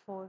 4।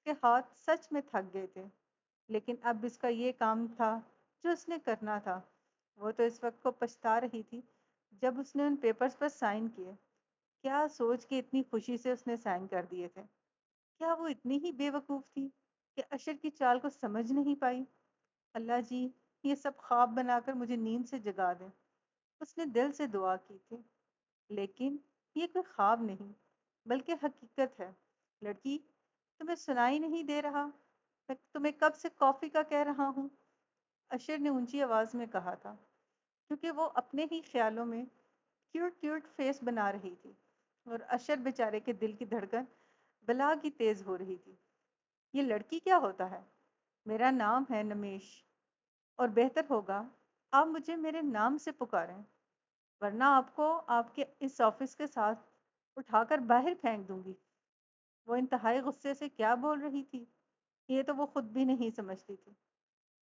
اس کے ہاتھ سچ میں تھک گئے تھے، لیکن اب اس کا یہ کام تھا جو اس نے کرنا تھا۔ وہ تو اس وقت کو پچھتا رہی تھی جب اس نے ان پیپرز پر سائن کیے۔ کیا سوچ کے اتنی خوشی سے اس نے سائن کر دیے تھے؟ کیا وہ اتنی ہی بے وقوف تھی کہ اشر کی چال کو سمجھ نہیں پائی؟ اللہ جی، یہ سب خواب بنا کر مجھے نیند سے جگا دیں، اس نے دل سے دعا کی تھی۔ لیکن یہ کوئی خواب نہیں بلکہ حقیقت ہے۔ لڑکی، تمہیں سنائی نہیں دے رہا؟ میں تمہیں کب سے کافی کا کہہ رہا ہوں؟ اشر نے اونچی آواز میں کہا تھا، کیونکہ وہ اپنے ہی خیالوں میں کیوٹ کیوٹ فیس بنا رہی تھی اور اشر بیچارے کے دل کی دھڑکن بلا کی تیز ہو رہی تھی۔ یہ لڑکی کیا ہوتا ہے؟ میرا نام ہے نمیش، اور بہتر ہوگا آپ مجھے میرے نام سے پکاریں، ورنہ آپ کو آپ کے اس آفس کے ساتھ اٹھا کر باہر پھینک دوں گی۔ وہ انتہائی غصے سے کیا بول رہی تھی، یہ تو وہ خود بھی نہیں سمجھتی تھی۔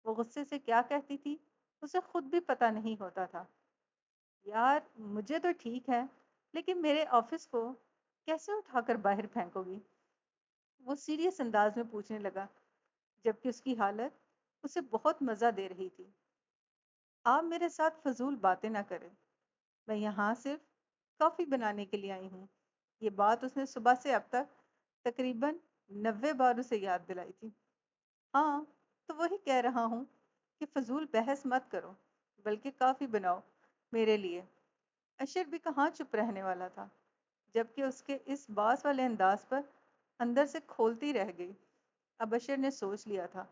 وہ غصے سے کیا کہتی تھی اسے خود بھی پتہ نہیں ہوتا تھا۔ یار، مجھے تو ٹھیک ہے، لیکن میرے آفس کو کیسے اٹھا کر باہر پھینکو گی؟ وہ سیریس انداز میں پوچھنے لگا، جبکہ اس کی حالت اسے بہت مزہ دے رہی تھی۔ آپ میرے ساتھ فضول باتیں نہ کریں، میں یہاں صرف کافی بنانے کے لیے آئی ہوں۔ یہ بات اس نے صبح سے اب تک تقریباً 90 بار اسے یاد دلائی تھی۔ ہاں، تو وہی کہہ رہا ہوں کہ فضول بحث مت کرو، بلکہ کافی بناؤ میرے لیے۔ اشر بھی کہاں چپ رہنے والا تھا، جبکہ اس کے اس باس والے انداز پر اندر سے کھولتی رہ گئی۔ اب اشر نے سوچ لیا تھا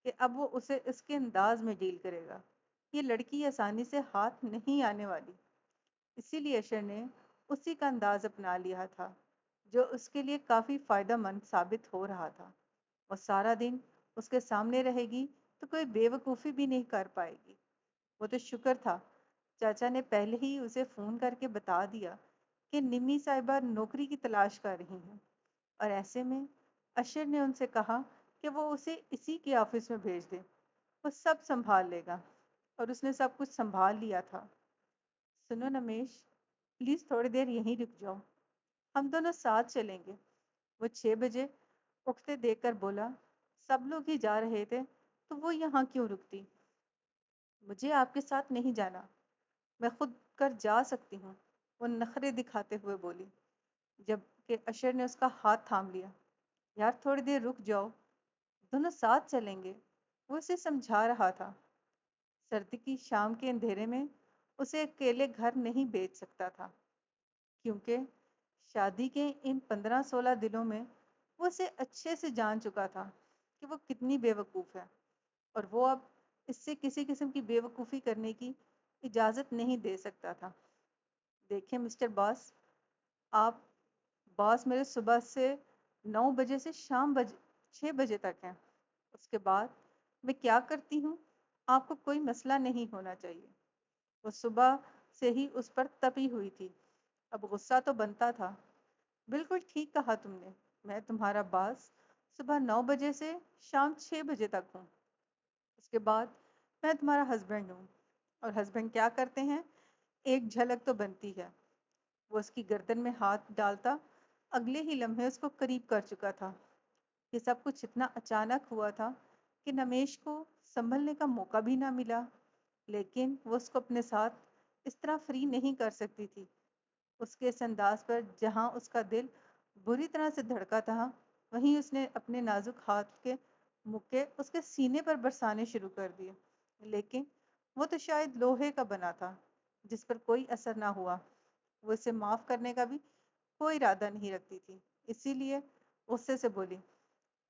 کہ اب وہ اسے اس کے انداز میں ڈیل کرے گا۔ یہ لڑکی آسانی سے ہاتھ نہیں آنے والی۔ اسی لیے اشر نے اسی کا انداز اپنا لیا تھا جو اس کے لیے کافی فائدہ مند ثابت ہو رہا تھا۔ وہ سارا دن اس کے سامنے رہے گی تو کوئی بے وقوفی بھی نہیں کر پائے گی۔ وہ تو شکر تھا چاچا نے پہلے ہی اسے فون کر کے بتا دیا کہ نمی صاحبہ نوکری کی تلاش کر رہی ہیں، اور ایسے میں اشر نے ان سے کہا کہ وہ اسے اسی کے آفس میں بھیج دے، وہ سب سنبھال لے گا، اور اس نے سب کچھ سنبھال لیا تھا۔ سنو نمیش، پلیز تھوڑی دیر یہیں رک جاؤ، ہم دونوں ساتھ چلیں گے۔ وہ 6 بجے اٹھتے دیکھ کر بولا، سب لوگ ہی جا رہے تھے تو وہ یہاں کیوں رکتی؟ مجھے آپ کے ساتھ نہیں جانا، میں خود کر جا سکتی ہوں، وہ نخرے دکھاتے ہوئے بولی، جب کہ اشر نے اس کا ہاتھ تھام لیا۔ یار، تھوڑی دیر رک جاؤ، دونوں ساتھ چلیں گے، وہ اسے سمجھا رہا تھا۔ سردی کی شام کے اندھیرے میں اسے اکیلے گھر نہیں بھیج سکتا تھا، کیونکہ شادی کے ان 15-16 دنوں میں وہ اسے اچھے سے جان چکا تھا کہ وہ کتنی بے وقوف ہے، اور وہ اب اس سے کسی قسم کی بے وقوفی کرنے کی اجازت نہیں دے سکتا تھا۔ دیکھیں مسٹر باس، آپ باس میرے صبح سے 9 بجے سے شام 6 بجے تک ہیں۔ اس کے بعد میں کیا کرتی ہوں آپ کو کوئی مسئلہ نہیں ہونا چاہیے۔ وہ صبح سے ہی اس پر تپی ہوئی تھی، اب غصہ تو بنتا تھا۔ بالکل ٹھیک کہا تم نے، میں تمہارا باس صبح 9 بجے سے شام 6 بجے تک ہوں۔ اس کے بعد میں تمہارا ہسبینڈ ہوں، اور ہسبینڈ کیا کرتے ہیں ایک جھلک تو بنتی ہے۔ وہ اس کی گردن میں ہاتھ ڈالتا اگلے ہی لمحے اس کو قریب کر چکا تھا۔ یہ سب کچھ اتنا اچانک ہوا تھا کہ نمیش کو سنبھلنے کا موقع بھی نہ ملا، لیکن وہ اس کو اپنے ساتھ اس طرح فری نہیں کر سکتی تھی۔ اس کے اس انداز پر جہاں اس کا دل بری طرح سے دھڑکا تھا، وہیں اس نے اپنے نازک ہاتھ کے مکے اس کے سینے پر برسانے شروع کر دیے، لیکن وہ تو شاید لوہے کا بنا تھا جس پر کوئی اثر نہ ہوا۔ وہ اسے معاف کرنے کا بھی کوئی ارادہ نہیں رکھتی تھی، اسی لیے غصے سے بولی،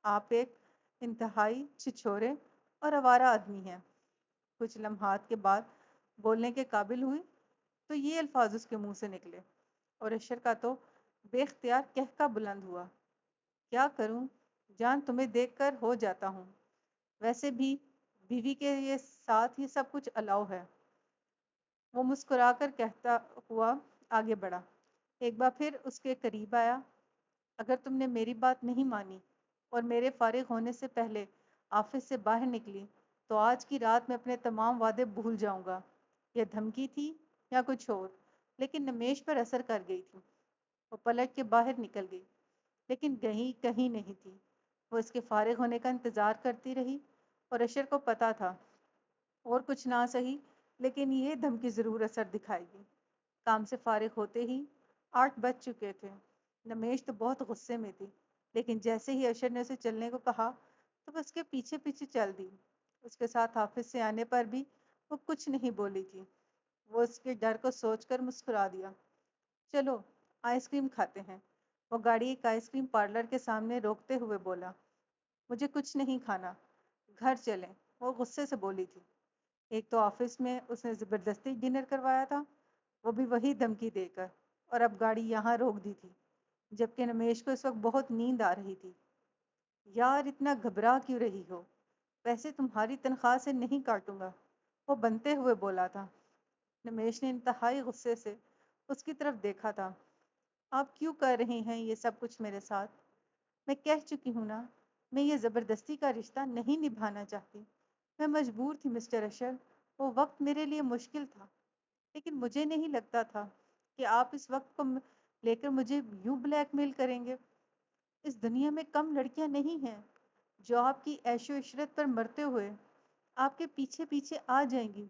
آپ ایک انتہائی چھچورے اور آوارہ آدمی ہیں۔ کچھ لمحات کے بعد بولنے کے قابل ہوئی تو یہ الفاظ اس کے منہ سے نکلے، اور اشر کا تو بے اختیار کہکا بلند ہوا، کیا کروں جان، تمہیں دیکھ کر ہو جاتا ہوں، ویسے بھی بیوی کے یہ ساتھ یہ سب کچھ الاؤ ہے۔ وہ مسکرا کر کہتا ہوا آگے بڑھا، ایک بار پھر اس کے قریب آیا، اگر تم نے میری بات نہیں مانی اور میرے فارغ ہونے سے پہلے آفس سے باہر نکلی تو آج کی رات میں اپنے تمام وعدے بھول جاؤں گا۔ یہ دھمکی تھی یا کچھ اور، لیکن نمیش پر اثر کر گئی تھی۔ وہ پلٹ کے باہر نکل گئی، لیکن کہیں نہیں تھی۔ وہ اس کے فارغ ہونے کا انتظار کرتی رہی اور اشر کو پتا تھا اور کچھ نہ سہی لیکن یہ دھمکی ضرور اثر دکھائے گی۔ کام سے فارغ ہوتے ہی 8 بج چکے تھے۔ نمیش تو بہت غصے میں تھی، لیکن جیسے ہی اشر نے اسے چلنے کو کہا تو وہ اس کے پیچھے پیچھے چل دی۔ اس کے ساتھ آفس سے آنے پر بھی وہ کچھ نہیں بولی تھی۔ وہ اس کے ڈر کو سوچ کر مسکرا دیا۔ چلو آئس کریم کھاتے ہیں۔ وہ گاڑی ایک آئس کریم پارلر کے سامنے روکتے ہوئے بولا۔ مجھے کچھ نہیں کھانا، گھر چلیں، وہ غصے سے بولی تھی۔ ایک تو آفس میں اس نے زبردستی ڈنر کروایا تھا، وہ بھی وہی دھمکی دے کر، اور اب گاڑی یہاں روک دی تھی جبکہ نمیش کو اس وقت بہت نیند آ رہی تھی۔ یار اتنا گھبرا کیوں رہی ہو؟ پیسے تمہاری تنخواہ سے نہیں کاٹوں گا، وہ بنتے ہوئے بولا تھا۔ نمیش نے انتہائی غصے سے اس کی طرف دیکھا تھا۔ آپ کیوں کر رہے ہیں یہ سب کچھ میرے ساتھ؟ میں کہہ چکی ہوں نا، میں یہ زبردستی کا رشتہ نہیں نبھانا چاہتی۔ میں مجبور تھی مسٹر اشر، وہ وقت میرے لیے مشکل تھا، لیکن مجھے نہیں لگتا تھا کہ آپ اس وقت کو لے کر مجھے یوں بلیک میل کریں گے۔ اس دنیا میں کم لڑکیاں نہیں ہیں جو آپ کی عیش و عشرت پر مرتے ہوئے آپ کے پیچھے پیچھے آ جائیں گی،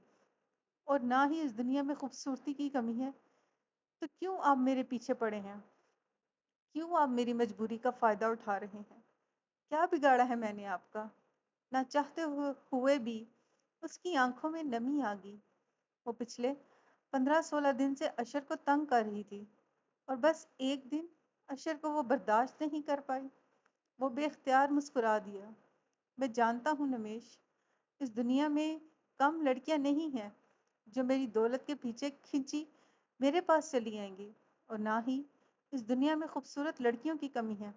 اور نہ ہی اس دنیا میں خوبصورتی کی کمی ہے۔ تو کیوں آپ میرے پیچھے پڑے ہیں؟ کیوں آپ میری مجبوری کا فائدہ اٹھا رہے ہیں؟ کیا بگاڑا ہے میں نے آپ کا؟ نہ چاہتے ہوئے بھی اس کی آنکھوں میں نمی آ گئی۔ وہ پچھلے 15-16 دن سے اشر کو تنگ کر رہی تھی، اور بس ایک دن اشر کو وہ برداشت نہیں کر پائی۔ وہ بے اختیار مسکرا دیا۔ میں جانتا ہوں نمیش، اس دنیا میں کم لڑکیاں نہیں ہیں جو میری دولت کے پیچھے کھنچی میرے پاس چلی آئیں گی، اور نہ ہی اس دنیا میں خوبصورت لڑکیوں کی کمی ہے،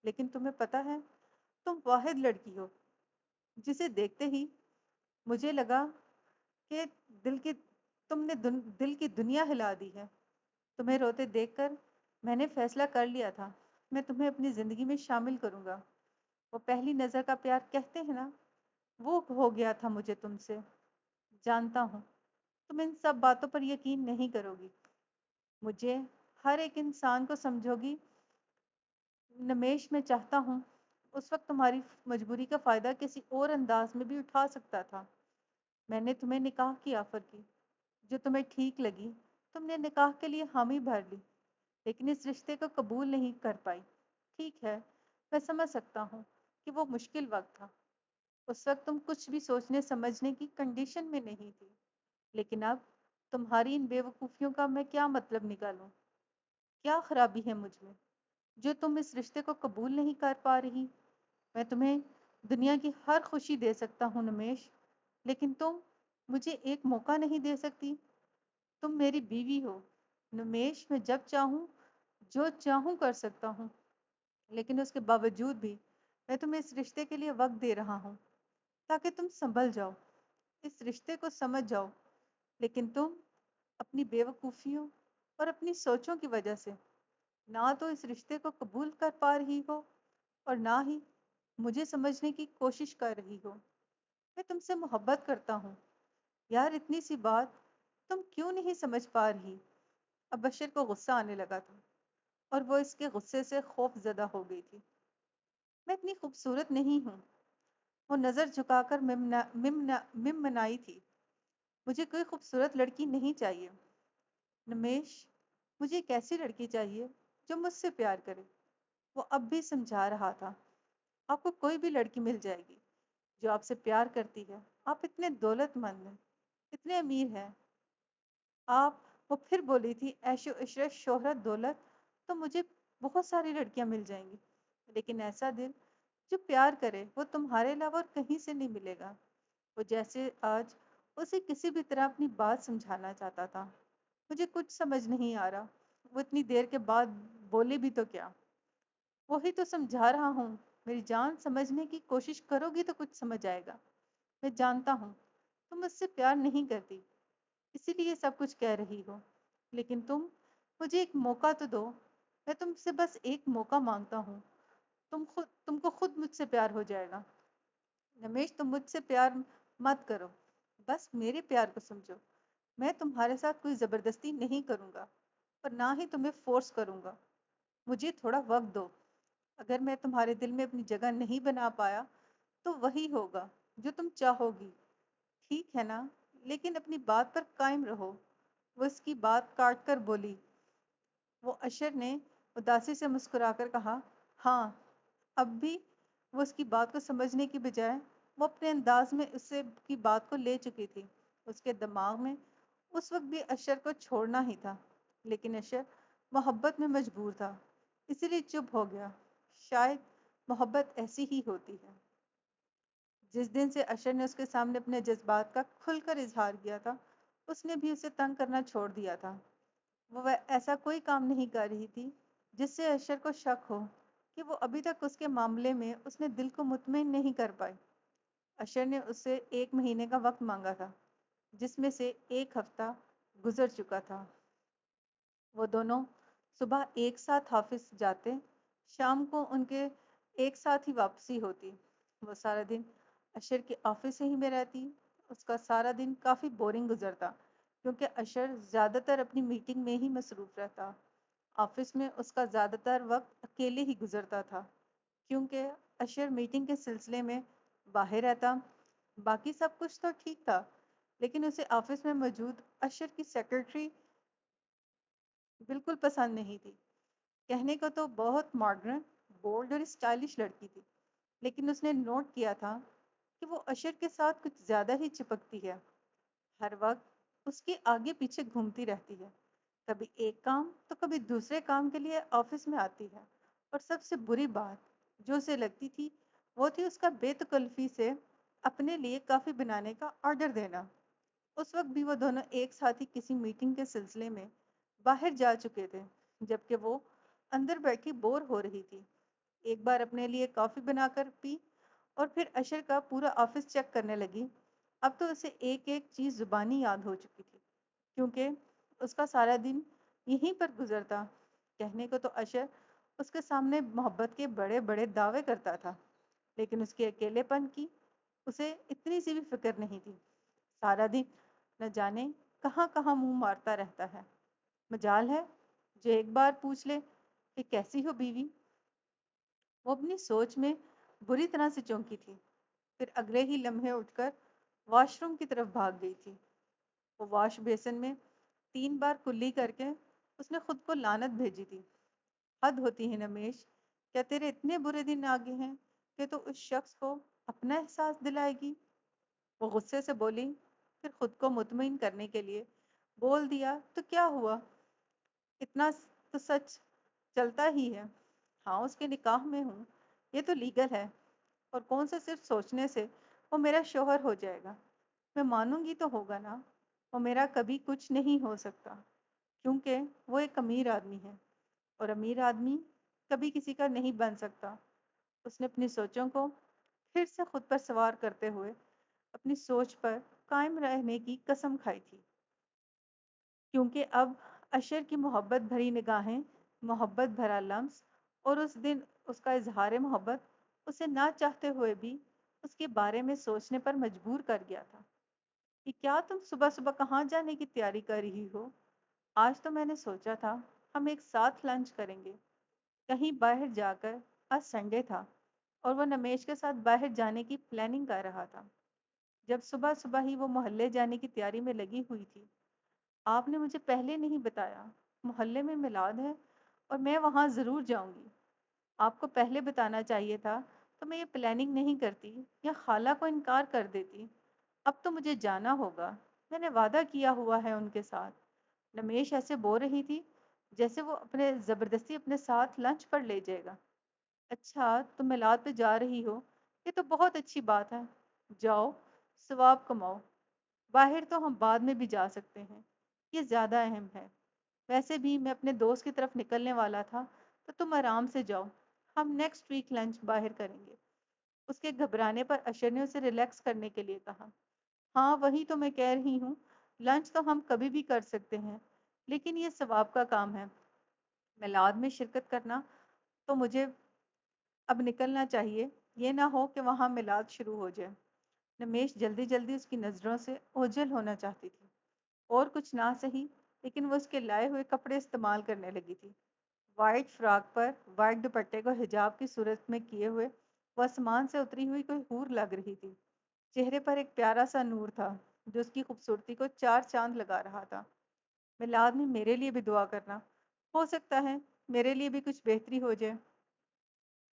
لیکن تمہیں پتا ہے تم واحد لڑکی ہو جسے دیکھتے ہی مجھے لگا کہ دل کی تم نے دل کی دنیا ہلا دی ہے۔ تمہیں روتے دیکھ کر میں نے فیصلہ کر لیا تھا میں تمہیں اپنی زندگی میں شامل کروں گا۔ وہ پہلی نظر کا پیار کہتے ہیں نا، وہ ہو گیا تھا مجھے تم سے۔ جانتا ہوں تم ان سب باتوں پر یقین نہیں کرو گی، مجھے ہر ایک انسان کو سمجھو گی۔ نمیش میں چاہتا ہوں اس وقت تمہاری مجبوری کا فائدہ کسی اور انداز میں بھی اٹھا سکتا تھا۔ میں نے تمہیں نکاح کی آفر کی، جو تمہیں ٹھیک لگی تم نے نکاح کے لیے حامی بھر لی، لیکن اس رشتے کو قبول نہیں کر پائی۔ ٹھیک ہے، میں سمجھ سکتا ہوں کہ وہ مشکل وقت تھا، اس وقت تم کچھ بھی سوچنے سمجھنے کی کنڈیشن میں نہیں تھی، لیکن اب تمہاری ان بے وقوفیوں کا میں کیا مطلب نکالوں؟ کیا خرابی ہے مجھ میں جو تم اس رشتے کو قبول نہیں کر پا رہی؟ میں تمہیں دنیا کی ہر خوشی دے سکتا ہوں نمیش، لیکن تم مجھے ایک موقع نہیں دے سکتی۔ تم میری بیوی ہو نمیش، میں جب چاہوں جو چاہوں کر سکتا ہوں، لیکن اس کے باوجود بھی میں تمہیں اس رشتے کے لیے وقت دے رہا ہوں تاکہ تم سنبھل جاؤ، اس رشتے کو سمجھ جاؤ، لیکن تم اپنی بے وقوفیوں اور اپنی سوچوں کی وجہ سے نہ تو اس رشتے کو قبول کر پا رہی ہو اور نہ ہی مجھے سمجھنے کی کوشش کر رہی ہو۔ میں تم سے محبت کرتا ہوں یار، اتنی سی بات تم کیوں نہیں سمجھ پا رہی؟ اب بشیر کو غصہ آنے لگا تھا اور وہ اس کے غصے سے خوف زدہ ہو گئی تھی۔ میں اتنی خوبصورت نہیں ہوں، وہ نظر جھکا کر ممنائی تھی۔ مجھے کوئی خوبصورت لڑکی نہیں چاہیے نمیش، مجھے ایک ایسی لڑکی چاہیے جو مجھ سے پیار کرے۔ وہ اب بھی سمجھا رہا تھا۔ آپ کو کوئی بھی لڑکی مل جائے گی جو آپ سے پیار کرتی ہے، آپ اتنے دولت مند ہیں، اتنے امیر ہیں آپ۔ وہ پھر بولی تھی، عیش و عشرت، شہرت، دولت تو مجھے بہت ساری لڑکیاں مل جائیں گی، لیکن ایسا دل جو پیار کرے وہ تمہارے علاوہ اور کہیں سے نہیں ملے گا۔ وہ جیسے آج اسے کسی بھی طرح اپنی بات سمجھانا چاہتا تھا۔ مجھے کچھ سمجھ نہیں آ رہا، وہ اتنی دیر کے بعد بولے بھی تو کیا؟ وہی تو سمجھا رہا ہوں میری جان، سمجھنے کی کوشش کرو گی تو کچھ سمجھ آئے گا۔ میں جانتا ہوں تم مجھ سے پیار نہیں کرتی، اسی لیے سب کچھ کہہ رہی ہو، لیکن تم مجھے ایک موقع تو دو۔ میں تم سے بس ایک موقع مانگتا ہوں، تم کو خود مجھ سے پیار ہو جائے گا۔ نمیش، تم مجھ سے پیار مت کرو، بس میرے پیار کو سمجھو۔ میں تمہارے ساتھ کوئی زبردستی نہیں کروں گا اور نہ ہی تمہیں فورس کروں گا۔ مجھے تھوڑا وقت دو اگر میں تمہارے دل میں اپنی جگہ نہیں بنا پایا تو وہی ہوگا جو تم چاہوگی، ٹھیک ہے نا؟ لیکن اپنی بات پر قائم رہو۔ وہ اس کی بات کاٹ کر بولی۔ وہ اشر نے اداسی سے مسکرا کر کہا، ہاں۔ اب بھی وہ اس کی بات کو سمجھنے کی بجائے وہ اپنے انداز میں اس سے کی بات کو لے چکی تھی۔ اس کے دماغ میں اس وقت بھی اشر کو چھوڑنا ہی تھا، لیکن اشر محبت میں مجبور تھا، اسی لیے چپ ہو گیا۔ شاید محبت ایسی ہی ہوتی ہے۔ جس دن سے اشر نے اس کے سامنے اپنے جذبات کا کھل کر اظہار کیا تھا، اس نے بھی اسے تنگ کرنا چھوڑ دیا تھا۔ وہ ایسا کوئی کام نہیں کر رہی تھی جس سے اشر کو شک ہو کہ وہ ابھی تک اس کے معاملے میں اس نے دل کو مطمئن نہیں کر پائی۔ اشر نے اس سے 1 مہینے کا وقت مانگا تھا، جس میں سے 1 ہفتہ گزر چکا تھا۔ وہ دونوں صبح ایک ساتھ آفس جاتے، شام کو ان کے ایک ساتھ ہی واپسی ہوتی۔ وہ سارا دن اشر کے آفس ہی میں رہتی۔ اس کا سارا دن کافی بورنگ گزرتا کیونکہ اشر زیادہ تر اپنی میٹنگ میں ہی مصروف رہتا۔ آفس میں اس کا زیادہ تر وقت اکیلے ہی گزرتا تھا کیونکہ اشر میٹنگ کے سلسلے میں باہر رہتا۔ باقی سب کچھ تو ٹھیک تھا، لیکن اسے آفس میں موجود اشر کی سیکرٹری بالکل پسند نہیں تھی۔ کہنے کو تو بہت ماڈرن، بولڈ اور اسٹائلش لڑکی تھی، لیکن اس نے نوٹ کیا تھا کہ وہ اشر کے ساتھ کچھ زیادہ ہی چپکتی ہے۔ ہر وقت اس کے آگے پیچھے گھومتی رہتی ہے، کبھی ایک کام تو کبھی دوسرے کام کے لیے آفس میں آتی ہے۔ اور سب سے بری بات جو اسے لگتی تھی وہ تھی اس کا بے تکلفی سے اپنے لیے کافی بنانے کا آرڈر دینا۔ اس وقت بھی وہ دونوں ایک ساتھ ہی کسی میٹنگ کے سلسلے میں باہر جا چکے تھے، جبکہ وہ اندر بیٹھی بور ہو رہی تھی۔ ایک بار اپنے لیے کافی بنا کر پی اور پھر اشر کا پورا آفس چیک کرنے لگی۔ اب تو اسے ایک ایک چیز زبانی یاد ہو چکی تھی کیونکہ اس کا سارا دن یہیں پر گزرتا۔ کہنے کو تو اشر اس کے سامنے محبت کے بڑے بڑے دعوے کرتا تھا، لیکن اس کے اکیلے پن کی اسے اتنی سی بھی فکر نہیں تھی۔ سارا دن نہ جانے کہاں کہاں منہ مارتا رہتا ہے۔ مجال ہے جو ایک بار پوچھ لے کہ کیسی ہو بیوی۔ وہ اپنی سوچ میں بری طرح سے چونکی تھی، پھر اگلے ہی لمحے اٹھ کر واش روم کی طرف بھاگ گئی تھی۔ وہ واش بیسن میں 3 بار کلی کر کے اس نے خود کو لعنت بھیجی تھی۔ حد ہوتی ہے نمیش، کیا تیرے اتنے برے دن آگے ہیں کہ تو اس شخص کو اپنا احساس دلائے گی؟ وہ غصے سے بولی، پھر خود کو مطمئن کرنے کے لیے بول دیا، تو کیا ہوا؟ اتنا تو سچ چلتا ہی ہے۔ ہاں، اس کے نکاح میں ہوں، یہ تو لیگل ہے، اور کون سے صرف سوچنے سے وہ میرا شوہر ہو جائے گا؟ میں مانوں گی تو ہوگا نا؟ وہ میرا کبھی کچھ نہیں ہو سکتا کیونکہ وہ ایک امیر آدمی ہے، اور امیر آدمی کبھی کسی کا نہیں بن سکتا۔ اس نے اپنی سوچوں کو پھر سے خود پر سوار کرتے ہوئے اپنی سوچ پر قائم رہنے کی قسم کھائی تھی، کیونکہ اب اشر کی محبت بھری نگاہیں، محبت بھرا لمس اور اس دن اس کا اظہار محبت اسے نہ چاہتے ہوئے بھی اس کے بارے میں سوچنے پر مجبور کر گیا تھا کہ کیا تم صبح صبح کہاں جانے کی تیاری کر رہی ہو؟ آج تو میں نے سوچا تھا ہم ایک ساتھ لنچ کریں گے کہیں باہر جا کر۔ آج سنڈے تھا اور وہ نمیش کے ساتھ باہر جانے کی پلاننگ کر رہا تھا جب صبح صبح ہی وہ محلے جانے کی تیاری میں لگی ہوئی تھی۔ آپ نے مجھے پہلے نہیں بتایا، محلے میں میلاد ہے اور میں وہاں ضرور جاؤں گی۔ آپ کو پہلے بتانا چاہیے تھا تو میں یہ پلاننگ نہیں کرتی یا خالہ کو انکار کر دیتی۔ اب تو مجھے جانا ہوگا، میں نے وعدہ کیا ہوا ہے ان کے ساتھ۔ نمیش ایسے بول رہی تھی جیسے وہ اپنے زبردستی اپنے ساتھ لنچ پر لے جائے گا۔ اچھا، تم میلاد پہ جا رہی ہو، یہ تو بہت اچھی بات ہے۔ جاؤ، ثواب کماؤ۔ باہر تو ہم بعد میں بھی جا سکتے ہیں، یہ زیادہ اہم ہے۔ ویسے بھی میں اپنے دوست کی طرف نکلنے والا تھا، تو تم آرام سے جاؤ، ہم نیکسٹ ویک لنچ باہر کریں گے۔ اس کے گھبرانے پر اشر نے اسے ریلیکس کرنے کے لیے کہا، ہاں وہی تو میں کہہ رہی ہوں، لنچ تو ہم کبھی بھی کر سکتے ہیں، لیکن یہ ثواب کا کام ہے۔ میلاد میں شرکت کرنا تو مجھے اب نکلنا چاہیے، یہ نہ ہو کہ وہاں میلاد شروع ہو جائے۔ نمیش جلدی جلدی اس کی نظروں سے اوجھل ہونا چاہتی تھی، اور کچھ نہ سہی لیکن وہ اس کے لائے ہوئے کپڑے استعمال کرنے لگی تھی۔ وائٹ فراک پر وائٹ دوپٹے کو حجاب کی صورت میں کیے ہوئے وہ آسمان سے اتری ہوئی کوئی حور لگ رہی تھی۔ چہرے پر ایک پیارا سا نور تھا جو اس کی خوبصورتی کو چار چاند لگا رہا تھا۔ میلاد میں میرے لیے بھی دعا کرنا، ہو سکتا ہے میرے لیے بھی کچھ بہتری ہو جائے۔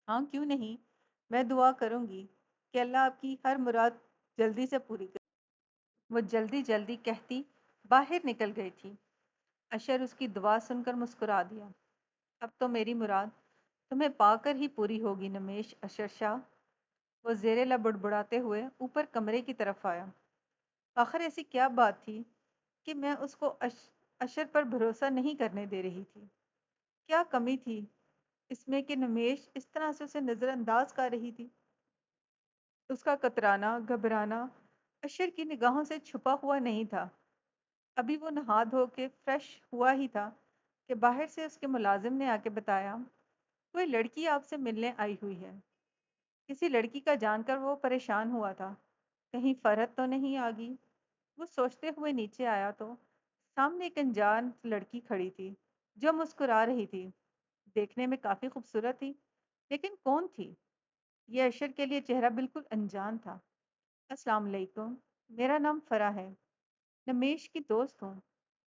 ہاں کیوں نہیں، میں دعا کروں گی کہ اللہ آپ کی ہر مراد جلدی سے پوری کرے۔ وہ جلدی جلدی کہتی باہر نکل گئی تھی۔ اشر اس کی دعا سن کر مسکرا دیا۔ اب تو میری مراد تمہیں پا کر ہی پوری ہوگی نمیش اشر شاہ۔ وہ زیر لب بڑبڑاتے ہوئے اوپر کمرے کی طرف آیا۔ آخر ایسی کیا بات تھی کہ میں اس کو اشر پر بھروسہ نہیں کرنے دے رہی تھی؟ کیا کمی تھی اس میں کہ نمیش اس طرح سے اسے نظر انداز کر رہی تھی؟ اس کا کترانا گھبرانا اشر کی نگاہوں سے چھپا ہوا نہیں تھا۔ ابھی وہ نہا دھو کے فریش ہوا ہی تھا کہ باہر سے اس کے ملازم نے آ کے بتایا کوئی لڑکی آپ سے ملنے آئی ہوئی ہے۔ کسی لڑکی کا جان کر وہ پریشان ہوا تھا، کہیں فرحت تو نہیں آ گئی۔ وہ سوچتے ہوئے نیچے آیا تو سامنے ایک انجان لڑکی کھڑی تھی جو مسکرا رہی تھی۔ دیکھنے میں کافی خوبصورت تھی، لیکن کون تھی؟ یہ اشر کے لیے چہرہ بالکل انجان تھا۔ السلام علیکم، میرا نام فرح ہے، نمیش کی دوست ہوں۔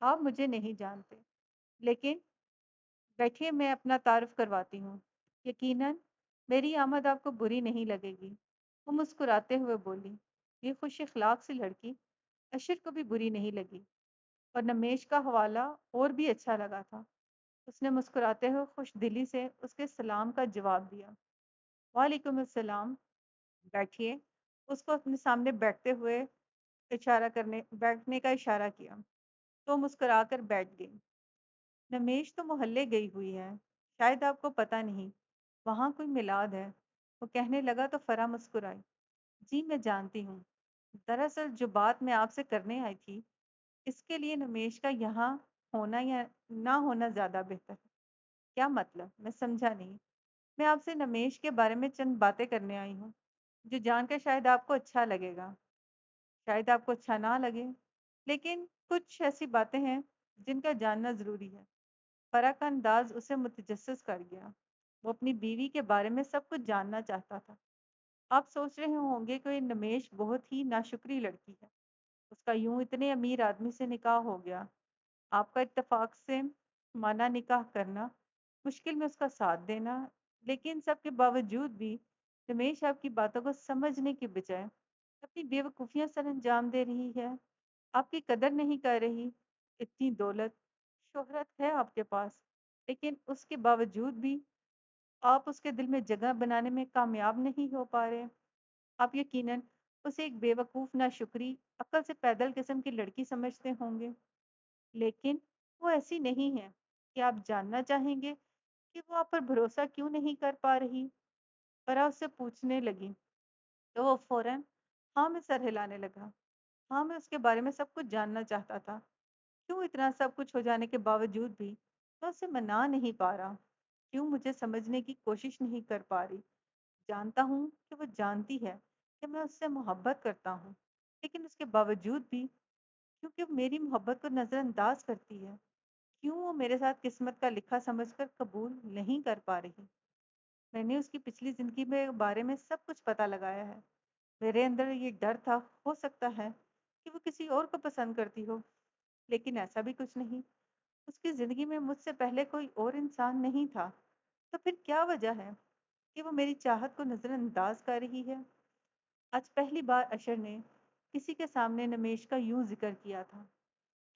آپ مجھے نہیں جانتے، لیکن بیٹھیے میں اپنا تعارف کرواتی ہوں۔ یقیناً میری آمد آپ کو بری نہیں لگے گی، وہ مسکراتے ہوئے بولی۔ یہ خوش اخلاق سی لڑکی اشر کو بھی بری نہیں لگی اور نمیش کا حوالہ اور بھی اچھا لگا تھا۔ اس نے مسکراتے ہوئے خوش دلی سے اس کے سلام کا جواب دیا۔ وعلیکم السلام، بیٹھیے۔ اس کو اپنے سامنے بیٹھتے ہوئے بیٹھنے کا اشارہ کیا تو مسکرا کر بیٹھ گئی۔ نمیش تو محلے گئی ہوئی ہے، شاید آپ کو پتہ نہیں، وہاں کوئی میلاد ہے، وہ کہنے لگا تو فرح مسکرائی۔ جی میں جانتی ہوں، دراصل جو بات میں آپ سے کرنے آئی تھی اس کے لیے نمیش کا یہاں ہونا یا نہ ہونا زیادہ بہتر ہے۔ کیا مطلب؟ میں سمجھا نہیں۔ میں آپ سے نمیش کے بارے میں چند باتیں کرنے آئی ہوں جو جان کر شاید آپ کو اچھا لگے گا، شاید آپ کو اچھا نہ لگے، لیکن کچھ ایسی باتیں ہیں جن کا جاننا ضروری ہے۔ فرح کا انداز اسے متجسس کر گیا۔ وہ اپنی بیوی کے بارے میں سب کچھ جاننا چاہتا تھا۔ آپ سوچ رہے ہوں گے کہ نمیش بہت ہی ناشکری لڑکی ہے، اس کا یوں اتنے امیر آدمی سے نکاح ہو گیا، آپ کا اتفاق سے مانا نکاح کرنا، مشکل میں اس کا ساتھ دینا، لیکن سب کے باوجود بھی رمیش آپ کی باتوں کو سمجھنے کی بجائے اپنی بیوقوفیاں سر انجام دے رہی ہے، آپ کی قدر نہیں کر رہی۔ اتنی دولت شہرت ہے آپ کے پاس، لیکن اس کے باوجود بھی آپ اس کے دل میں جگہ بنانے میں کامیاب نہیں ہو پا رہے۔ آپ یقیناً اسے ایک بیوقوف ناشکری عقل سے پیدل قسم کی لڑکی سمجھتے ہوں گے، لیکن وہ ایسی نہیں ہے۔ کہ آپ جاننا چاہیں گے کہ وہ آپ پر بھروسہ کیوں نہیں کر پا رہی؟ فرا اس سے پوچھنے لگی تو وہ فوراً ہاں میں سر ہلانے لگا۔ ہاں میں اس کے بارے میں سب کچھ جاننا چاہتا تھا، کیوں اتنا سب کچھ ہو جانے کے باوجود بھی میں اسے منا نہیں پا رہا، کیوں مجھے سمجھنے کی کوشش نہیں کر پا رہی۔ جانتا ہوں کہ وہ جانتی ہے کہ میں اس سے محبت کرتا ہوں، لیکن اس کے باوجود بھی کیونکہ وہ میری محبت کو نظر انداز کرتی ہے، کیوں وہ میرے ساتھ قسمت کا لکھا سمجھ کر قبول نہیں کر پا رہی؟ میں نے اس کی پچھلی زندگی میں بارے میں سب کچھ پتا لگایا ہے۔ میرے اندر یہ ڈر تھا ہو سکتا ہے کہ وہ کسی اور کو پسند کرتی ہو، لیکن ایسا بھی کچھ نہیں۔ اس کی زندگی میں مجھ سے پہلے کوئی اور انسان نہیں تھا، تو پھر کیا وجہ ہے کہ وہ میری چاہت کو نظر انداز کر رہی ہے؟ آج پہلی بار اشر نے کسی کے سامنے نمیش کا یوں ذکر کیا تھا،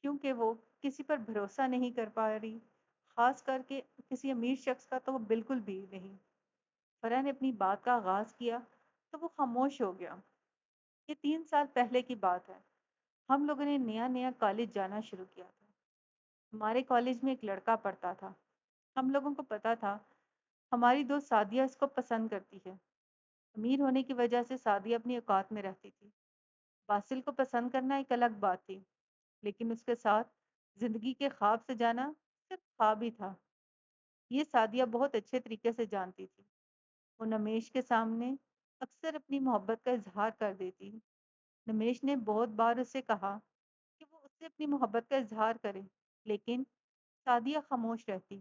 کیونکہ وہ کسی پر بھروسہ نہیں کر پا رہی، خاص کر کے کسی امیر شخص کا تو وہ بالکل بھی نہیں۔ فرح نے اپنی بات کا آغاز کیا تو وہ خاموش ہو گیا۔ یہ 3 سال پہلے کی بات ہے، ہم لوگوں نے نیا نیا کالج جانا شروع کیا تھا۔ ہمارے کالج میں ایک لڑکا پڑھتا تھا، ہم لوگوں کو پتا تھا ہماری دوست سعدیہ اس کو پسند کرتی ہے۔ امیر ہونے کی وجہ سے سعدیہ اپنی اوقات میں رہتی تھی، باسل کو پسند کرنا ایک الگ بات تھی، لیکن اس کے ساتھ زندگی کے خواب سے جانا صرف خواب ہی تھا۔ یہ سعدیہ بہت اچھے طریقے سے جانتی تھی۔ وہ نمیش کے سامنے اکثر اپنی محبت کا اظہار کر دیتی۔ نمیش نے بہت بار اسے کہا کہ وہ اس سے اپنی محبت کا اظہار کرے، لیکن سعدیہ خاموش رہتی۔